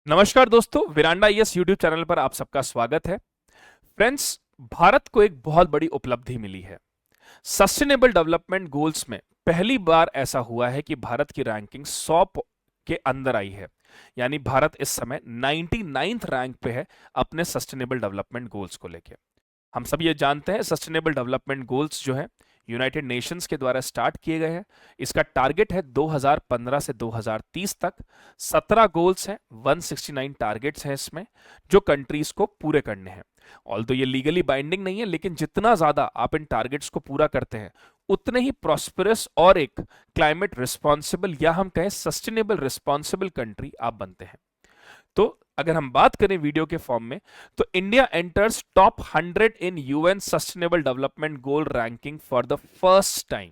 नमस्कार दोस्तों, विरांडा IAS YouTube channel पर आप सबका स्वागत है। फ्रेंड्स, भारत को एक बहुत बड़ी उपलब्धि मिली है। सस्टेनेबल डेवलपमेंट गोल्स में पहली बार ऐसा हुआ है कि भारत की रैंकिंग 100 के अंदर आई है। यानी भारत इस समय 99th रैंक पे है अपने सस्टेनेबल डेवलपमेंट गोल्स को लेके। हम सब ये जानते हैं सस्टेनेबल डेवलपमेंट गोल्स जो है यूनाइटेड नेशंस के द्वारा स्टार्ट किए गए हैं। इसका टारगेट है 2015 से 2030 तक। 17 गोल्स हैं, 169 टारगेट्स हैं इसमें, जो कंट्रीज को पूरे करने हैं। ऑल्दो ये लीगली बाइंडिंग नहीं है, लेकिन जितना ज्यादा आप इन टारगेट्स को पूरा करते हैं उतने ही प्रॉस्पेरस और एक क्लाइमेट रिस्पॉन्सिबल या हम कहें सस्टेनेबल रिस्पॉन्सिबल कंट्री आप बनते हैं। तो अगर हम बात करें वीडियो के फॉर्म में, तो India enters top 100 in UN sustainable development goal ranking for the first time.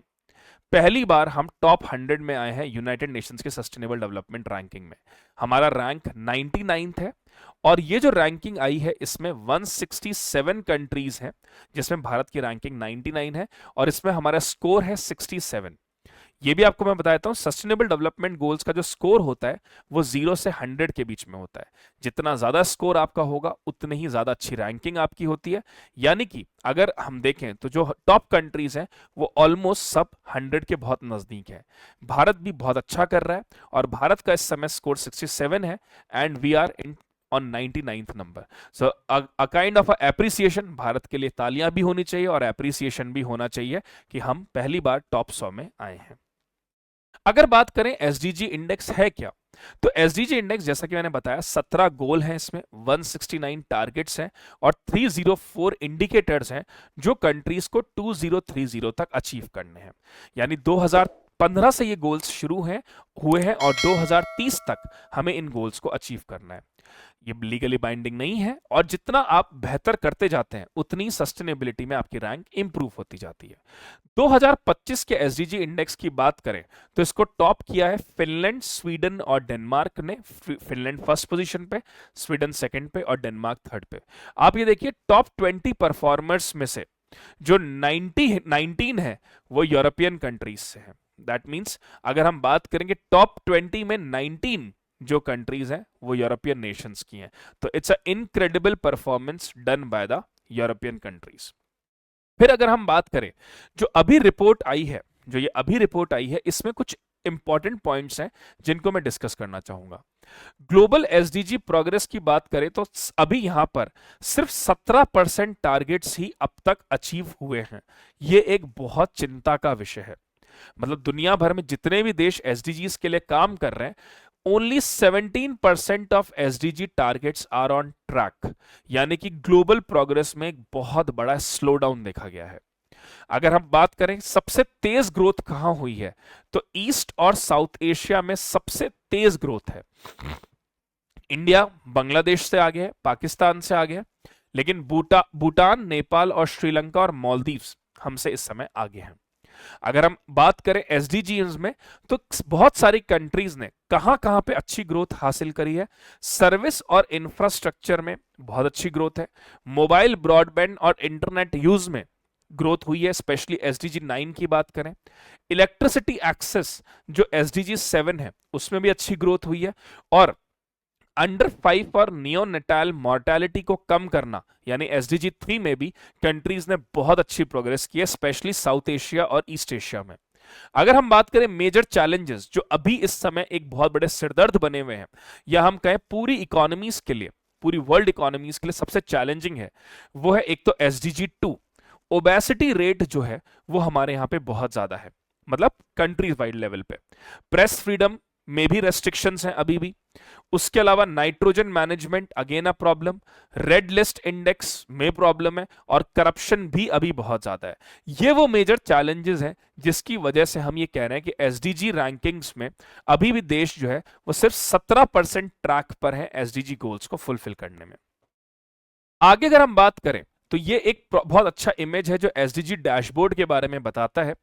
पहली बार हम टॉप 100 में आए हैं यूनाइटेड नेशंस के सस्टेनेबल डेवलपमेंट रैंकिंग में। हमारा रैंक 99th है और ये जो रैंकिंग आई है इसमें 167 कंट्रीज हैं, जिसमें भारत की रैंकिंग 99 है और इसमें हमारा स्कोर है 67। ये भी आपको मैं बता देता हूं, सस्टेनेबल डेवलपमेंट गोल्स का जो स्कोर होता है वो 0 से 100 के बीच में होता है। जितना ज्यादा स्कोर आपका होगा उतनी ही ज्यादा अच्छी रैंकिंग आपकी होती है। यानी कि अगर हम देखें तो जो टॉप कंट्रीज हैं वो ऑलमोस्ट सब 100 के बहुत नजदीक है। भारत भी बहुत अच्छा कर रहा है और भारत का इस समय स्कोर 67 है and we are in on 99th नंबर। So a kind of appreciation, Bharat के लिए तालियां भी होनी चाहिए और एप्रिसिएशन भी होना चाहिए कि हम पहली बार टॉप 100 में आए हैं। अगर बात करें एसडीजी इंडेक्स है क्या, तो एसडीजी इंडेक्स जैसा कि मैंने बताया 17 गोल हैं इसमें, 169 टारगेट्स हैं और 304 इंडिकेटर्स हैं जो कंट्रीज को 2030 तक अचीव करने हैं। यानी 2015 से ये गोल्स शुरू हैं हुए हैं और 2030 तक हमें इन गोल्स को अचीव करना है। ये लीगली बाइंडिंग नहीं है और जितना आप बेहतर करते जाते हैं उतनी सस्टेनेबिलिटी में आपकी रैंक इंप्रूव होती जाती है। 2025 के एसडीजी इंडेक्स की बात करें तो इसको टॉप किया है फिनलैंड, स्वीडन और डेनमार्क ने। फिनलैंड फर्स्ट पोजीशन पे, स्वीडन सेकंड पे और डेनमार्क थर्ड पे। आप ये देखिए टॉप 20 परफॉर्मर्स में से जो 19 है वो यूरोपियन कंट्रीज से है। दैट मीन्स अगर हम बात करेंगे टॉप 20 में 19 जो कंट्रीज हैं वो यूरोपियन नेशंस की हैं। तो it's a incredible performance done by the European countries. फिर अगर हम बात करें जो अभी रिपोर्ट आई है, जो ये अभी रिपोर्ट आई है, इसमें कुछ इंपॉर्टेंट पॉइंट्स हैं जिनको मैं डिस्कस करना चाहूंगा। ग्लोबल एसडीजी प्रोग्रेस की बात करें तो अभी यहां पर सिर्फ 17% टारगेट्स ही अब तक अचीव हुए हैं। ये एक बहुत चिंता का विषय है। मतलब दुनिया भर में जितने भी देश एसडीजीज के लिए काम कर रहे हैं, only 17% of SDG targets are on track. यानी कि ग्लोबल प्रोग्रेस में एक बहुत बड़ा स्लो डाउन देखा गया है। अगर हम बात करें सबसे तेज ग्रोथ कहां हुई है, तो ईस्ट और साउथ एशिया में सबसे तेज ग्रोथ है। इंडिया बांग्लादेश से आगे है, पाकिस्तान से आगे है, लेकिन भूटान, नेपाल और श्रीलंका और मालदीव्स हमसे इस समय आगे हैं। अगर हम बात करें एसडीजीज में तो बहुत सारी कंट्रीज ने कहां कहां पे अच्छी ग्रोथ हासिल करी है। सर्विस और इंफ्रास्ट्रक्चर में बहुत अच्छी ग्रोथ है। मोबाइल ब्रॉडबैंड और इंटरनेट यूज में ग्रोथ हुई है, स्पेशली एसडीजी 9 की बात करें। इलेक्ट्रिसिटी एक्सेस जो एसडीजी 7 है उसमें भी अच्छी ग्रोथ हुई है। और अंडर 5 और नियोनेटाल मॉर्टेलिटी को कम करना यानी एसडीजी 3 में भी कंट्रीज ने बहुत अच्छी प्रोग्रेस की है, स्पेशली साउथ एशिया और ईस्ट एशिया में। अगर हम बात करें मेजर चैलेंजेस जो अभी इस समय एक बहुत बड़े सिरदर्द बने हुए हैं, या हम कहें पूरी इकोनॉमीज के लिए, पूरी वर्ल्ड इकोनॉमीज के लिए सबसे चैलेंजिंग है, वो है एक तो एसडीजी 2। ओबेसिटी रेट जो है वो हमारे यहां पे बहुत ज्यादा है, मतलब कंट्रीज वाइड लेवल पे। प्रेस फ्रीडम में भी रेस्ट्रिक्शंस हैं अभी भी। उसके अलावा nitrogen management again a problem, red list index में प्रॉब्लम है और करप्शन भी अभी बहुत ज्यादा है। ये वो मेजर चैलेंजेस हैं जिसकी वजह से हम ये कह रहे हैं कि एसडीजी रैंकिंग्स में अभी भी देश जो है वो सिर्फ 17% ट्रैक पर है एसडीजी गोल्स को फुलफिल करने में। आगे अगर हम बात करें तो ये एक बहुत अच्छा इमेज है जो एसडीजी डैशबोर्ड के बारे में बताता है।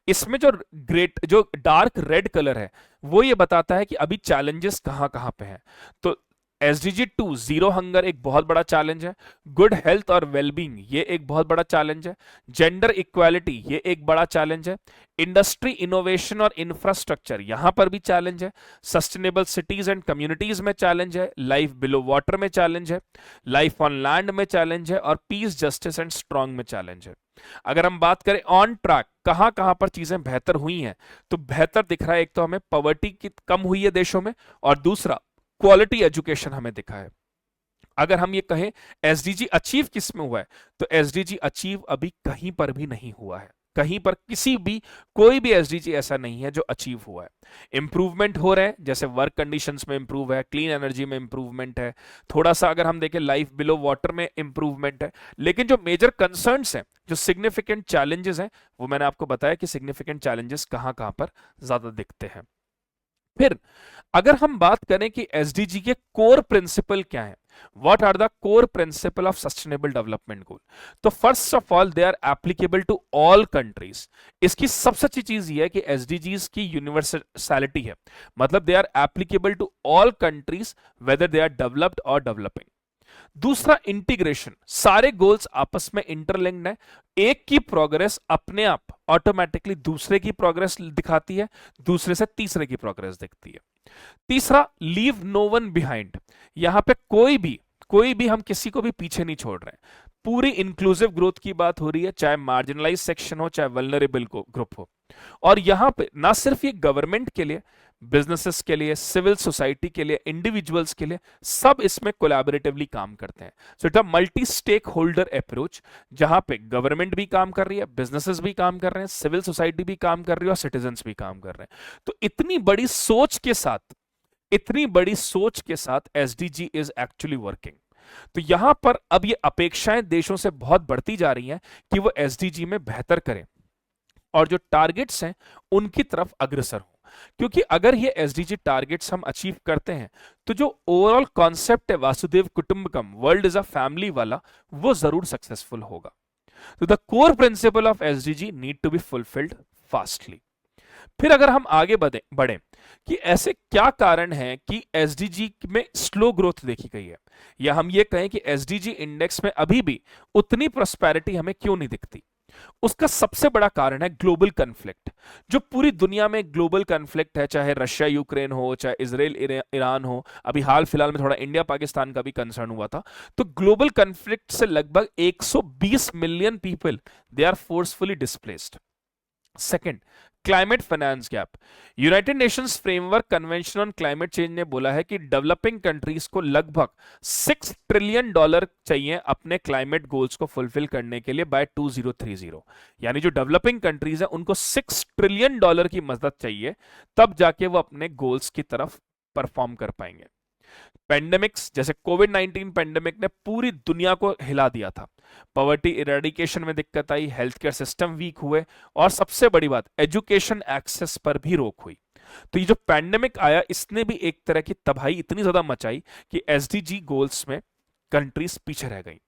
इसमें जो डार्क रेड कलर है वो ये बताता है कि अभी चैलेंजेस कहां कहां पे हैं। तो SDG 2 जीरो हंगर एक बहुत बड़ा चैलेंज है। गुड हेल्थ और वेलबींग ये एक बहुत बड़ा चैलेंज है। जेंडर इक्वालिटी ये एक बड़ा चैलेंज है। इंडस्ट्री इनोवेशन और इंफ्रास्ट्रक्चर यहां पर भी चैलेंज है। सस्टेनेबल सिटीज एंड कम्युनिटीज में चैलेंज है। लाइफ बिलो वाटर में चैलेंज है। लाइफ ऑन लैंड में चैलेंज है। और पीस, जस्टिस एंड स्ट्रांग में चैलेंज है। अगर हम बात करें ऑन ट्रैक कहां कहां पर चीजें बेहतर हुई हैं, तो बेहतर दिख रहा है, एक तो हमें पॉवर्टी की कम हुई है देशों में, और दूसरा क्वालिटी एजुकेशन हमें दिखा है। अगर हम ये कहें एसडीजी अचीव किस में हुआ है, तो एसडीजी अचीव अभी कहीं पर भी नहीं हुआ है। कहीं पर किसी भी कोई भी एसडीजी ऐसा नहीं है जो अचीव हुआ है। इंप्रूवमेंट हो रहे हैं, जैसे वर्क कंडीशंस में इंप्रूव है, क्लीन एनर्जी में इंप्रूवमेंट है, थोड़ा सा अगर हम देखें लाइफ बिलो वाटर में इंप्रूवमेंट है। लेकिन जो मेजर कंसर्न्स हैं, जो सिग्निफिकेंट चैलेंजेस हैं, वो मैंने आपको बताया कि सिग्निफिकेंट चैलेंजेस कहां कहां पर ज्यादा दिखते हैं। फिर अगर हम बात करें कि एसडीजी के कोर प्रिंसिपल क्या है, what are the core principle of sustainable development goal, तो first of all they are applicable to all countries. इसकी सबसे अच्छी चीज ये है कि एसडीजीज की यूनिवर्सैलिटी है, मतलब they are applicable to all countries whether they are developed और डेवलपिंग। दूसरा इंटीग्रेशन, सारे गोल्स आपस में इंटरलिंक्ड है। एक की प्रोग्रेस अपने आप ऑटोमेटिकली दूसरे की प्रोग्रेस दिखाती है, दूसरे से तीसरे की प्रोग्रेस दिखती है। तीसरा, लीव नो वन बिहाइंड, यहां पे कोई भी हम किसी को भी पीछे नहीं छोड़ रहे हैं। पूरी इंक्लूसिव ग्रोथ की बात हो रही है, चाहे मार्जिनलाइज सेक्शन हो, चाहे वल्नरेबल ग्रुप हो। और यहां पे ना सिर्फ ये गवर्नमेंट के लिए, बिजनेसेस के लिए, सिविल सोसाइटी के लिए, इंडिविजुअल्स के लिए, सब इसमें कोलैबोरेटिवली काम करते हैं। So it a multi stakeholder approach, जहां पे गवर्नमेंट भी काम कर रही है, बिजनेसेस भी काम कर रहे हैं, सिविल सोसाइटी भी काम कर रही है, और सिटीजन्स भी काम कर रहे हैं। तो इतनी बड़ी सोच के साथ एसडीजी इज एक्चुअली वर्किंग। तो यहां पर अब ये अपेक्षाएं देशों से बहुत बढ़ती जा रही हैं कि वो एसडीजी में बेहतर करें और जो टारगेट्स हैं उनकी तरफ अग्रसर हो। क्योंकि अगर ये एसडीजी टारगेट्स हम अचीव करते हैं, तो जो ओवरऑल कॉन्सेप्ट है वासुदेव कुटुंबकम, वर्ल्ड इज अ फैमिली वाला, वो जरूर सक्सेसफुल होगा। तो the core principle of SDG need to be fulfilled fastly. फिर अगर हम आगे बढ़े कि ऐसे क्या कारण हैं कि एसडीजी में स्लो ग्रोथ देखी गई है, या हम ये कहें कि एसडीजी इंडेक्स में अभी भी उतनी प्रॉस्पेरिटी हमें क्यों नहीं दिखती, उसका सबसे बड़ा कारण है ग्लोबल कन्फ्लिक्ट। जो पूरी दुनिया में ग्लोबल कन्फ्लिक्ट है, चाहे रशिया यूक्रेन हो, चाहे इसराइल ईरान हो, अभी हाल फिलहाल में थोड़ा इंडिया पाकिस्तान का भी कंसर्न हुआ था, तो ग्लोबल कन्फ्लिक्ट से लगभग 120 million people they are forcefully displaced. Second, climate finance gap. United Nations framework convention on climate change ने बोला है कि डेवलपिंग कंट्रीज को लगभग $6 ट्रिलियन चाहिए अपने क्लाइमेट गोल्स को फुलफिल करने के लिए बाय 2030। यानी जो डेवलपिंग कंट्रीज है उनको $6 ट्रिलियन की मदद चाहिए, तब जाके वो अपने गोल्स की तरफ परफॉर्म कर पाएंगे। पेंडेमिक्स जैसे कोविड-19 पेंडेमिक ने पूरी दुनिया को हिला दिया था। पॉवर्टी इरेडिकेशन में दिक्कत आई, हेल्थ केयर सिस्टम वीक हुए, और सबसे बड़ी बात एजुकेशन एक्सेस पर भी रोक हुई। तो ये जो पेंडेमिक आया, इसने भी एक तरह की तबाही इतनी ज्यादा मचाई कि एसडीजी गोल्स में कंट्रीज पीछे रह गई।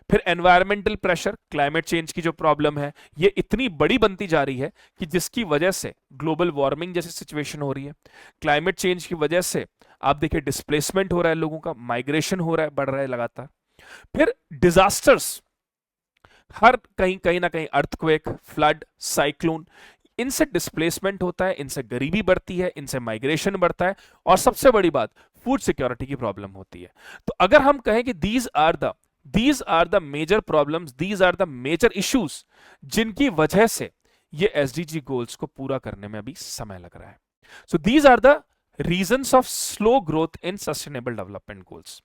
फिर एनवायरमेंटल प्रेशर, क्लाइमेट चेंज की जो प्रॉब्लम है ये इतनी बड़ी बनती जा रही है कि जिसकी वजह से ग्लोबल वार्मिंग जैसी सिचुएशन हो रही है। क्लाइमेट चेंज की वजह से आप देखिए डिस्प्लेसमेंट हो रहा है, लोगों का माइग्रेशन हो रहा है, बढ़ रहा है लगातार। फिर डिजास्टर्स, हर कहीं ना कहीं अर्थक्वेक, फ्लड, साइक्लोन, इनसे डिस्प्लेसमेंट होता है, इनसे गरीबी बढ़ती है, इनसे माइग्रेशन बढ़ता है, और सबसे बड़ी बात फूड सिक्योरिटी की प्रॉब्लम होती है। तो अगर हम कहें कि these are the major problems, these are the major issues, जिनकी वजह से ये एसडीजी गोल्स को पूरा करने में अभी समय लग रहा है। So these are the reasons of slow growth in sustainable development goals.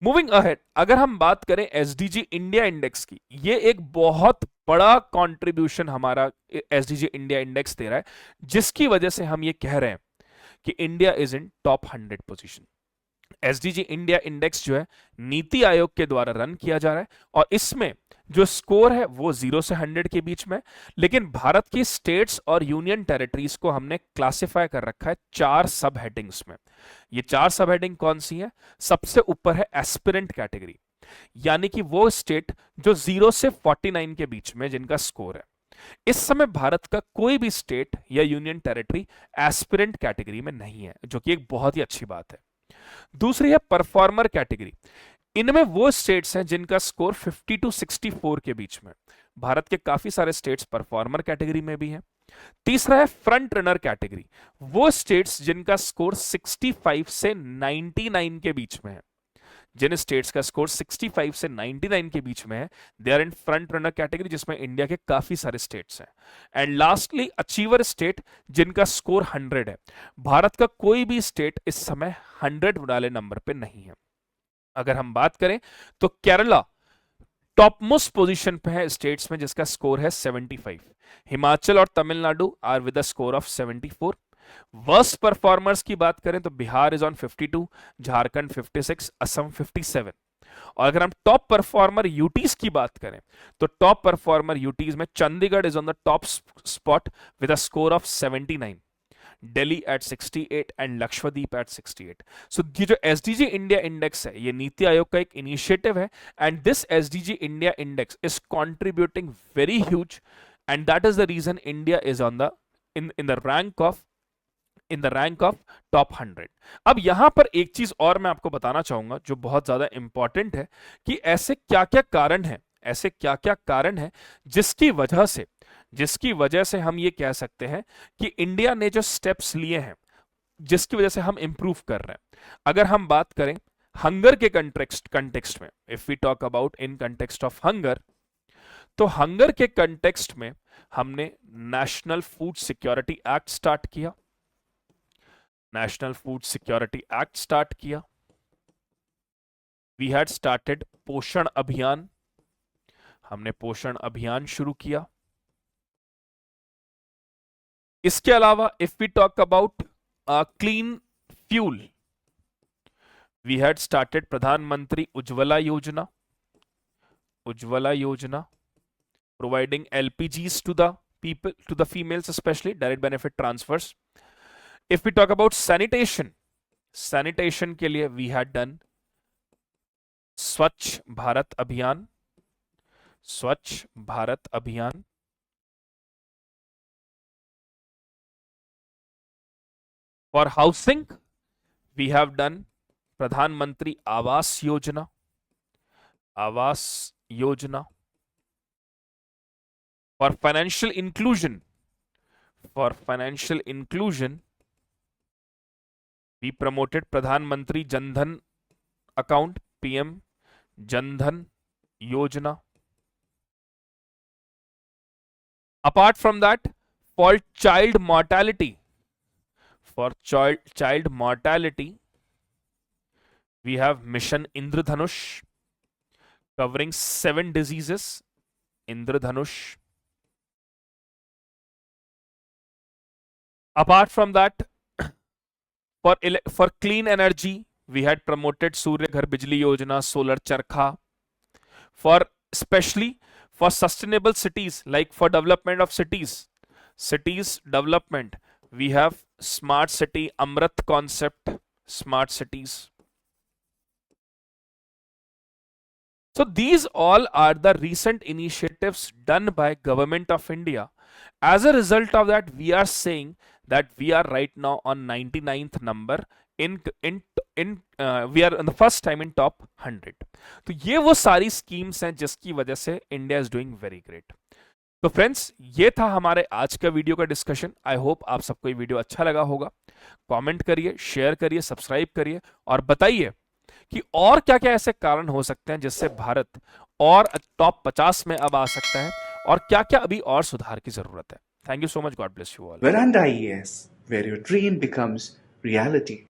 Moving ahead, अगर हम बात करें एसडीजी इंडिया इंडेक्स की, ये एक बहुत बड़ा कंट्रीब्यूशन हमारा एसडीजी इंडिया इंडेक्स दे रहा है, जिसकी वजह से हम ये कह रहे हैं कि India is in top 100 position. SDG India index जो है नीति आयोग के द्वारा रन किया जा रहा है, और इसमें जो स्कोर है वो 0 से 100 के बीच में। लेकिन भारत की स्टेट्स और यूनियन टेरिटरीज को हमने क्लासिफाई कर रखा है 4 सब हेडिंग्स में। ये 4 सब हेडिंग कौन सी है? सबसे ऊपर है एस्पिरेंट कैटेगरी, यानी कि वो स्टेट जो 0 से 49 के बीच में जिनका स्कोर है। इस समय भारत का कोई भी स्टेट या यूनियन टेरिटरी एस्पिरेंट कैटेगरी में नहीं है, जो कि एक बहुत ही अच्छी बात है। दूसरी है परफॉर्मर कैटेगरी। इनमें वो स्टेट्स हैं जिनका स्कोर 50 टू 64 के बीच में। भारत के काफी सारे स्टेट्स परफॉर्मर कैटेगरी में भी हैं। तीसरा है फ्रंट रनर कैटेगरी। वो स्टेट्स जिनका स्कोर 65 से 99 के बीच में है। जिन स्टेट्स का स्कोर 65 से 99 के बीच में है, they are in front runner category, जिसमें इंडिया के काफी सारे स्टेट्स हैं। एंड लास्टली अचीवर स्टेट, जिनका स्कोर 100 है। भारत का कोई भी स्टेट इस समय 100 वाले नंबर पे नहीं है। अगर हम बात करें तो केरला टॉप मोस्ट पोजीशन पे है स्टेट्स में, जिसका स्कोर है 75। हिमाचल और Tamil Nadu are with a score of 74। Worst performers की बात करें तो बिहार इज ऑन 52, झारखंड 56, असम 57। और अगर हम टॉप परफॉर्मर यूटीज की बात करें तो टॉप परफॉर्मर यूटीज में Chandigarh is on the top spot with a score of 79, Delhi at 68 and Lakshadweep at 68। So ये जो एसडीजी इंडिया इंडेक्स है, ये नीति आयोग का एक इनिशिएटिव है, and this SDG India index is contributing very huge, and that is the reason India is on the in the rank of top 100। अब यहां पर एक चीज और मैं आपको बताना चाहूंगा जो बहुत ज्यादा इंपॉर्टेंट है, कि ऐसे क्या क्या कारण है जिसकी वजह से हम ये कह सकते हैं कि इंडिया ने जो स्टेप्स लिए हैं, जिसकी वजह से हम इंप्रूव कर रहे हैं। अगर हम बात करें हंगर के कंटेक्स्ट में, if we talk about in context of hunger, तो हंगर के कंटेक्स्ट में हमने national food security act start किया। We had started Poshan Abhiyan, हमने पोषण अभियान शुरू किया। इसके अलावा if we talk about clean fuel, we had started Pradhan Mantri Ujjwala योजना, providing LPGs to the people, to the females especially, direct benefit transfers. If we talk about sanitation के लिए we had done स्वच्छ भारत अभियान। For housing we have done प्रधानमंत्री Awas Yojana. For financial inclusion, we promoted Pradhan Mantri Jan Dhan account, PM Jan Dhan Yojana. Apart from that, for child mortality, we have Mission Indradhanush, covering 7 diseases. Indradhanush. Apart from that, for clean energy, we had promoted Surya Ghar Bijli Yojana, Solar Charkha. Especially for sustainable cities, like for development of cities development, we have Smart City Amrit concept, smart cities. So these all are the recent initiatives done by Government of India. As a result of that, we are saying that we are right now on 99th number we are on the first time in top 100. तो ये वो सारी schemes हैं जिसकी वजह से India is doing very great. तो friends, ये था हमारे आज का वीडियो का डिस्कशन। आई होप आप सबको ये वीडियो अच्छा लगा होगा। कमेंट करिए, शेयर करिए, सब्सक्राइब करिए और बताइए कि और क्या क्या ऐसे कारण हो सकते हैं जिससे भारत और टॉप 50 में अब आ सकता है, और क्या क्या अभी और सुधार की जरूरत है। Thank you so much, God bless you all. Veranda IAS, where your dream becomes reality.